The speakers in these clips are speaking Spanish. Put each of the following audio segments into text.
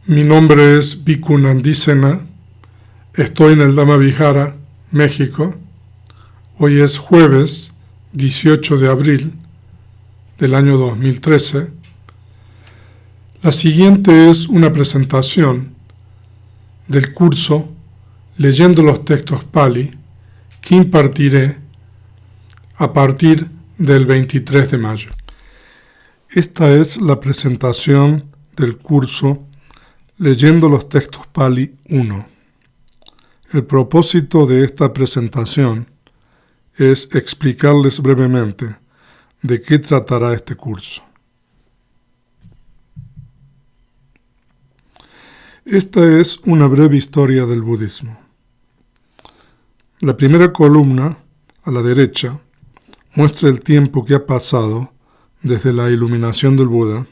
Mi nombre es Bhikkhu Nandisena, estoy en el Dhammavihara, México. Hoy es jueves 18 de abril del año 2013. La siguiente es una presentación del curso Leyendo los textos Pali que impartiré a partir del 23 de mayo. Esta es la presentación del curso Leyendo los textos Pali 1. El propósito de esta presentación es explicarles brevemente de qué tratará este curso. Esta es una breve historia del budismo. La primera columna, a la derecha, muestra el tiempo que ha pasado desde la iluminación del Buda.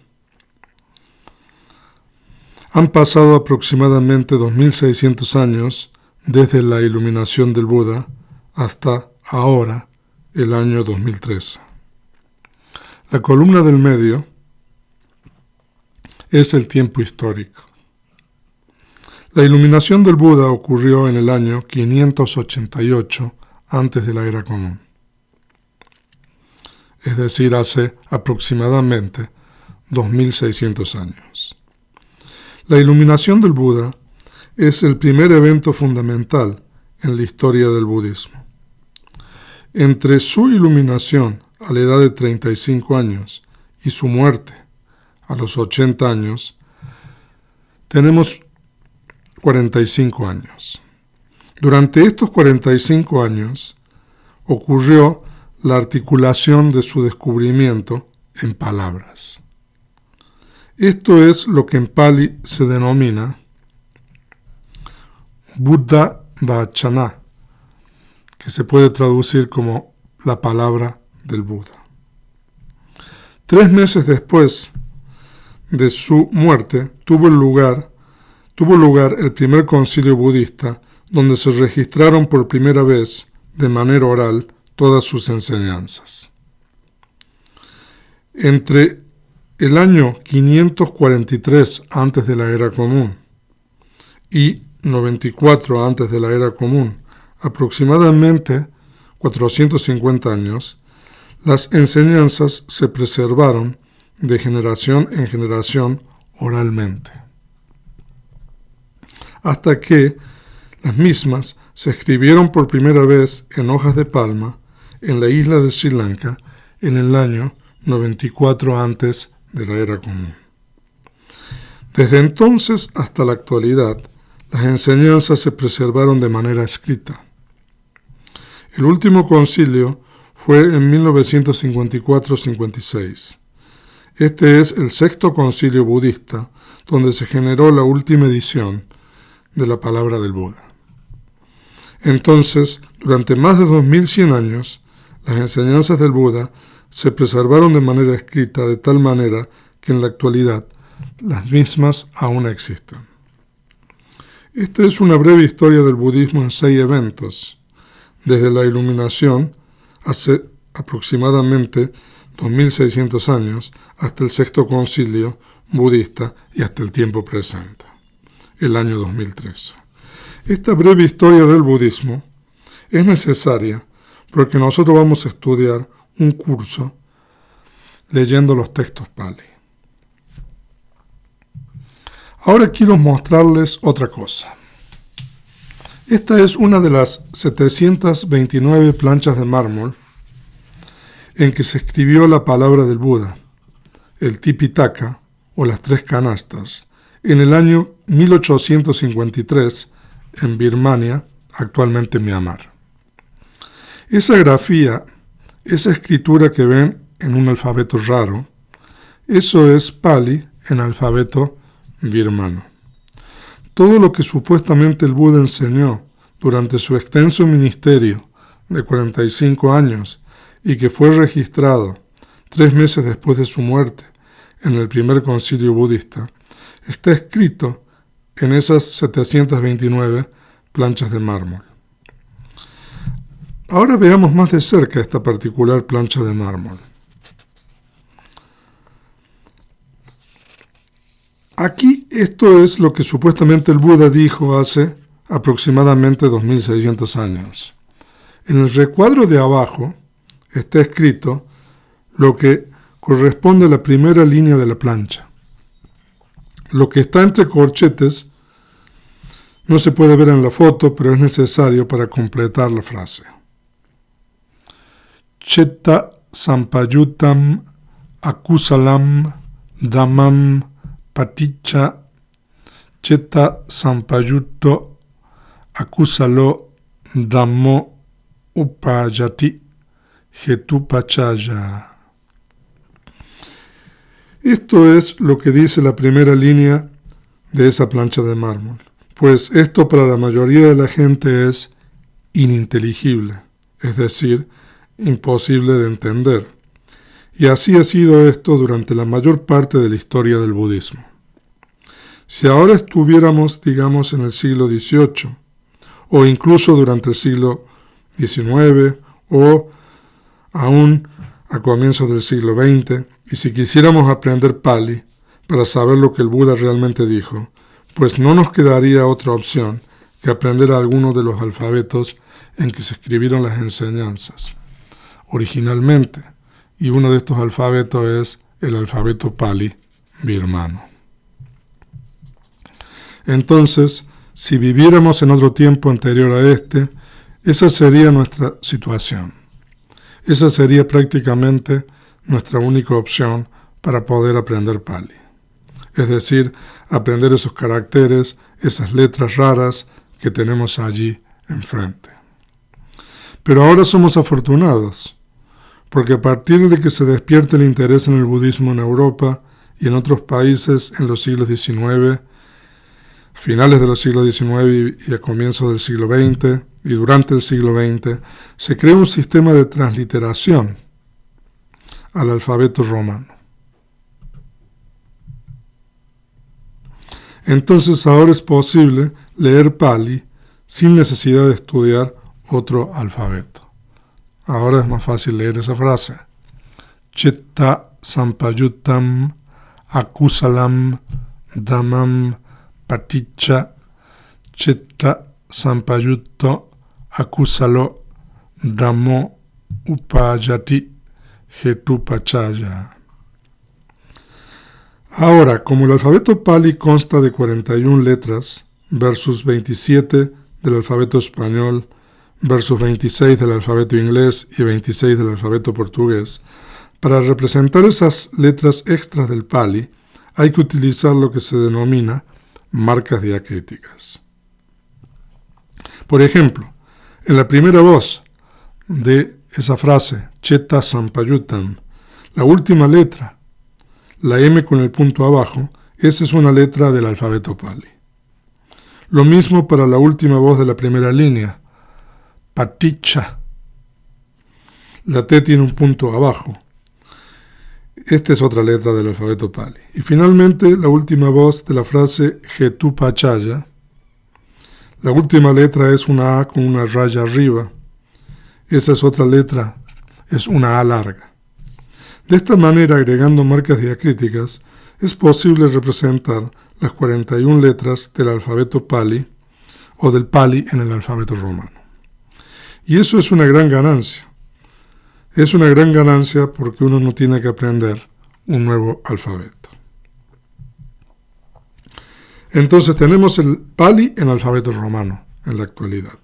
Han pasado aproximadamente 2600 años desde la iluminación del Buda hasta ahora, el año 2013. La columna del medio es el tiempo histórico. La iluminación del Buda ocurrió en el año 588 antes de la Era Común, es decir, hace aproximadamente 2600 años. La iluminación del Buda es el primer evento fundamental en la historia del budismo. Entre su iluminación a la edad de 35 años y su muerte a los 80 años, tenemos 45 años. Durante estos 45 años ocurrió la articulación de su descubrimiento en palabras. Esto es lo que en Pali se denomina Buddha Vachana, que se puede traducir como la palabra del Buda. 3 meses después de su muerte tuvo lugar el primer concilio budista, donde se registraron por primera vez de manera oral todas sus enseñanzas. Entre el año 543 antes de la Era Común y 94 antes de la Era Común, aproximadamente 450 años, las enseñanzas se preservaron de generación en generación oralmente, hasta que las mismas se escribieron por primera vez en hojas de palma en la isla de Sri Lanka en el año 94 antes de la Era Común. Desde entonces hasta la actualidad, las enseñanzas se preservaron de manera escrita. El último concilio fue en 1954-56. Este es el 6º concilio budista, donde se generó la última edición de la palabra del Buda. Entonces, durante más de 2100 años, las enseñanzas del Buda se preservaron de manera escrita, de tal manera que en la actualidad las mismas aún existen. Esta es una breve historia del budismo en 6 eventos, desde la iluminación hace aproximadamente 2600 años hasta el 6º concilio budista y hasta el tiempo presente, el año 2013. Esta breve historia del budismo es necesaria porque nosotros vamos a estudiar un curso leyendo los textos Pali. Ahora quiero mostrarles otra cosa. Esta es una de las 729 planchas de mármol en que se escribió la palabra del Buda, el Tipitaka o las 3 canastas, en el año 1853 en Birmania, actualmente Myanmar. Esa grafía, esa escritura que ven en un alfabeto raro, eso es Pali en alfabeto birmano. Todo lo que supuestamente el Buda enseñó durante su extenso ministerio de 45 años y que fue registrado 3 meses después de su muerte en el primer concilio budista, está escrito en esas 729 planchas de mármol. Ahora veamos más de cerca esta particular plancha de mármol. Aquí esto es lo que supuestamente el Buda dijo hace aproximadamente 2600 años. En el recuadro de abajo está escrito lo que corresponde a la primera línea de la plancha. Lo que está entre corchetes no se puede ver en la foto, pero es necesario para completar la frase. Chitta sampayutam akusalam dhammam paticca chitta sampayutto akusalo dhammo upayati hetupachaya. Esto es lo que dice la primera línea de esa plancha de mármol, pues esto para la mayoría de la gente es ininteligible, es decir, imposible de entender. Y así ha sido esto durante la mayor parte de la historia del budismo. Si ahora estuviéramos, digamos, en el siglo XVIII, o incluso durante el siglo XIX, o aún a comienzos del siglo XX, y si quisiéramos aprender Pali para saber lo que el Buda realmente dijo, pues no nos quedaría otra opción que aprender alguno de los alfabetos en que se escribieron las enseñanzas originalmente, y uno de estos alfabetos es el alfabeto Pali birmano. Entonces, si viviéramos en otro tiempo anterior a este, esa sería nuestra situación. Esa sería prácticamente nuestra única opción para poder aprender Pali. Es decir, aprender esos caracteres, esas letras raras que tenemos allí enfrente. Pero ahora somos afortunados, porque a partir de que se despierte el interés en el budismo en Europa y en otros países en los siglos XIX, a finales de los siglos XIX y a comienzos del siglo XX y durante el siglo XX, se creó un sistema de transliteración al alfabeto romano. Entonces ahora es posible leer Pali sin necesidad de estudiar otro alfabeto. Ahora es más fácil leer esa frase. Chitta sampayutam akusalam dhammam paticca chitta sampayutto akusalo dhammo upayati hetupachaya. Ahora, como el alfabeto Pali consta de 41 letras versus 27 del alfabeto español versus 26 del alfabeto inglés y 26 del alfabeto portugués, para representar esas letras extras del Pali hay que utilizar lo que se denomina marcas diacríticas. Por ejemplo, en la primera voz de esa frase, Chitta sampayutam, la última letra, la M con el punto abajo, esa es una letra del alfabeto Pali. Lo mismo para la última voz de la primera línea, paticca. La T tiene un punto abajo. Esta es otra letra del alfabeto Pali. Y finalmente, la última voz de la frase hetupachaya. La última letra es una A con una raya arriba. Esa es otra letra, es una A larga. De esta manera, agregando marcas diacríticas, es posible representar las 41 letras del alfabeto Pali o del Pali en el alfabeto romano. Y eso es una gran ganancia. Es una gran ganancia porque uno no tiene que aprender un nuevo alfabeto. Entonces tenemos el Pali en alfabeto romano en la actualidad.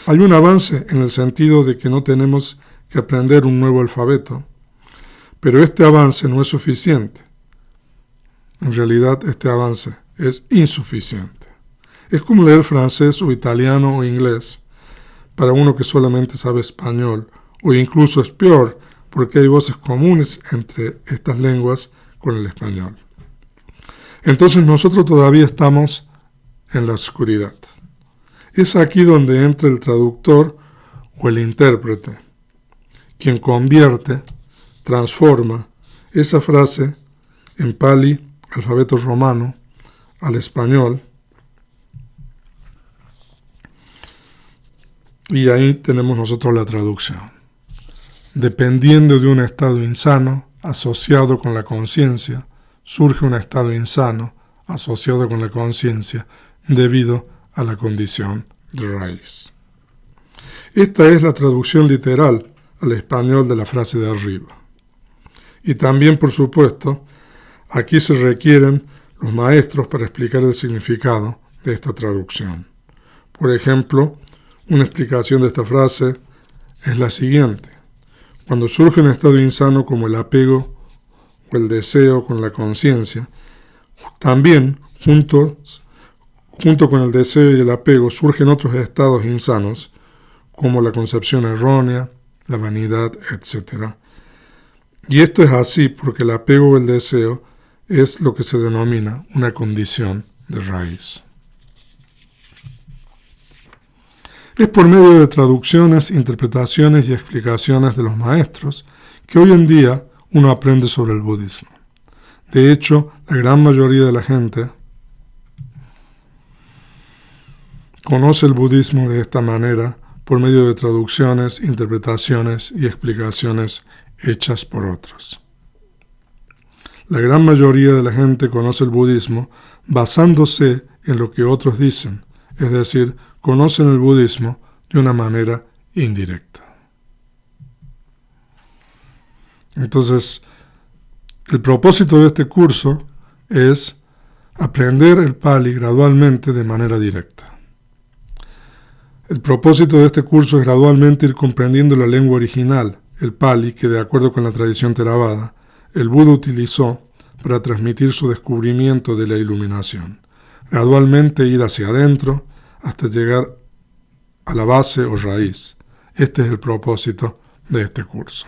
Hay un avance en el sentido de que no tenemos que aprender un nuevo alfabeto, pero este avance no es suficiente. En realidad este avance es insuficiente. Es como leer francés o italiano o inglés para uno que solamente sabe español, o incluso es peor porque hay voces comunes entre estas lenguas con el español. Entonces nosotros todavía estamos en la oscuridad. Es aquí donde entra el traductor o el intérprete, quien convierte, transforma esa frase en Pali, alfabeto romano, al español, y ahí tenemos nosotros la traducción. Dependiendo de un estado insano, asociado con la conciencia, surge un estado insano, asociado con la conciencia debido a la condición de raíz. Esta es la traducción literal al español de la frase de arriba. Y también, por supuesto, aquí se requieren los maestros para explicar el significado de esta traducción. Por ejemplo, una explicación de esta frase es la siguiente. Cuando surge un estado insano como el apego o el deseo con la conciencia, también junto con el deseo y el apego surgen otros estados insanos como la concepción errónea, la vanidad, etc. Y esto es así porque el apego o el deseo es lo que se denomina una condición de raíz. Es por medio de traducciones, interpretaciones y explicaciones de los maestros que hoy en día uno aprende sobre el budismo. De hecho, la gran mayoría de la gente conoce el budismo de esta manera por medio de traducciones, interpretaciones y explicaciones hechas por otros. La gran mayoría de la gente conoce el budismo basándose en lo que otros dicen, es decir, conocen el budismo de una manera indirecta. Entonces, el propósito de este curso es aprender el Pali gradualmente de manera directa. El propósito de este curso es gradualmente ir comprendiendo la lengua original, el Pali, que de acuerdo con la tradición Theravada, el Buda utilizó para transmitir su descubrimiento de la iluminación. Gradualmente ir hacia adentro hasta llegar a la base o raíz. Este es el propósito de este curso.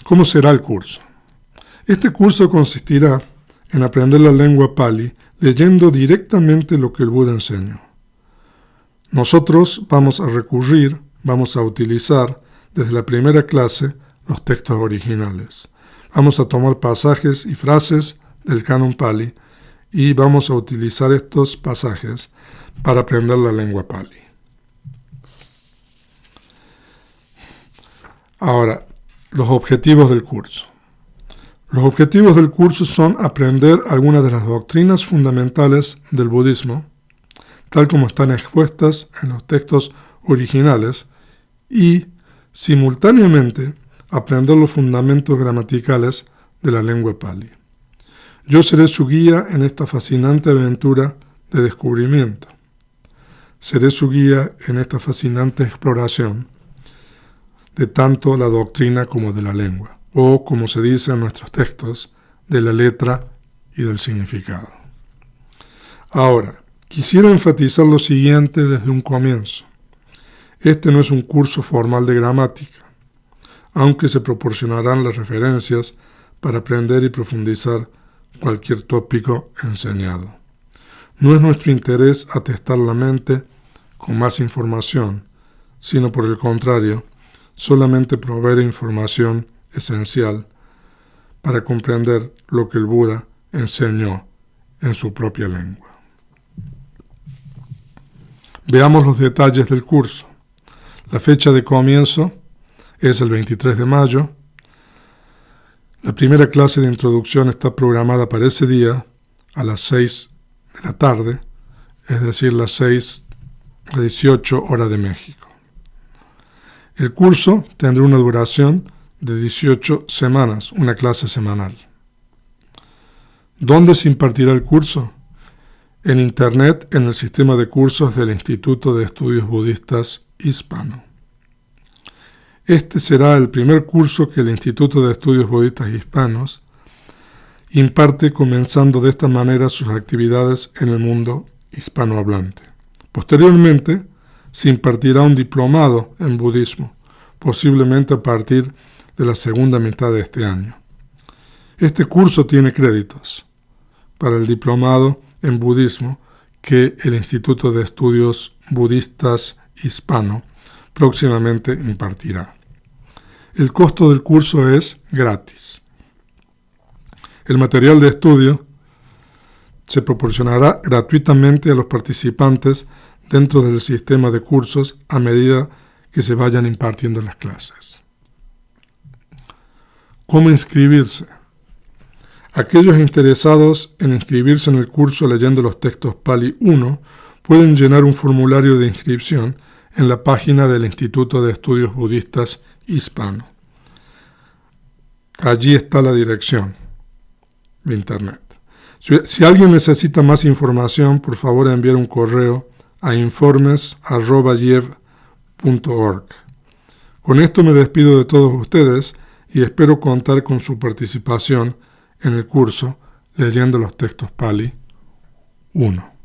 ¿Cómo será el curso? Este curso consistirá en aprender la lengua Pali leyendo directamente lo que el Buda enseñó. Nosotros vamos a utilizar desde la primera clase los textos originales. Vamos a tomar pasajes y frases del canon Pali y vamos a utilizar estos pasajes para aprender la lengua Pali. Ahora, los objetivos del curso. Los objetivos del curso son aprender algunas de las doctrinas fundamentales del budismo, tal como están expuestas en los textos originales, y, simultáneamente, aprender los fundamentos gramaticales de la lengua Pali. Yo seré su guía en esta fascinante aventura de descubrimiento. Seré su guía en esta fascinante exploración de tanto la doctrina como de la lengua, o, como se dice en nuestros textos, de la letra y del significado. Ahora, quisiera enfatizar lo siguiente desde un comienzo. Este no es un curso formal de gramática, aunque se proporcionarán las referencias para aprender y profundizar cualquier tópico enseñado. No es nuestro interés atestar la mente con más información, sino por el contrario, solamente proveer información esencial para comprender lo que el Buda enseñó en su propia lengua. Veamos los detalles del curso. La fecha de comienzo es el 23 de mayo. La primera clase de introducción está programada para ese día a las 6 de la tarde, es decir, las 6 a 18 horas de México. El curso tendrá una duración de 18 semanas, una clase semanal. ¿Dónde se impartirá el curso? En Internet, en el sistema de cursos del Instituto de Estudios Budistas Hispano. Este será el primer curso que el Instituto de Estudios Budistas Hispanos imparte, comenzando de esta manera sus actividades en el mundo hispanohablante. Posteriormente, se impartirá un diplomado en budismo, posiblemente a partir de la segunda mitad de este año. Este curso tiene créditos para el diplomado en budismo que el Instituto de Estudios Budistas Hispano próximamente impartirá. El costo del curso es gratis. El material de estudio se proporcionará gratuitamente a los participantes dentro del sistema de cursos a medida que se vayan impartiendo las clases. ¿Cómo inscribirse? Aquellos interesados en inscribirse en el curso leyendo los textos Pali 1 pueden llenar un formulario de inscripción en la página del Instituto de Estudios Budistas Hispano. Allí está la dirección de internet. Si alguien necesita más información, por favor enviar un correo a informes@yev.org. Con esto me despido de todos ustedes y espero contar con su participación en el curso Leyendo los Textos Pali 1.